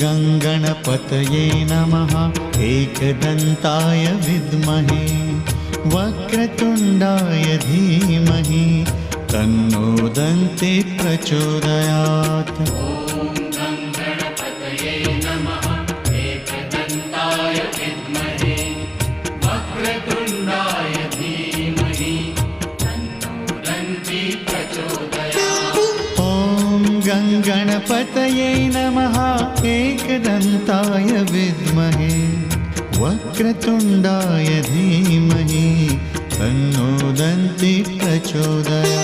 गणपतये नमः। एकदन्ताय विद्महे वक्रतुण्डाय धीमहि तन्नो दन्ति प्रचोदयात्। गणपतये नमः। एकदन्ताय विद्महे वक्रतुण्डाय धीमहि तन्नो दन्ति प्रचोदयात्।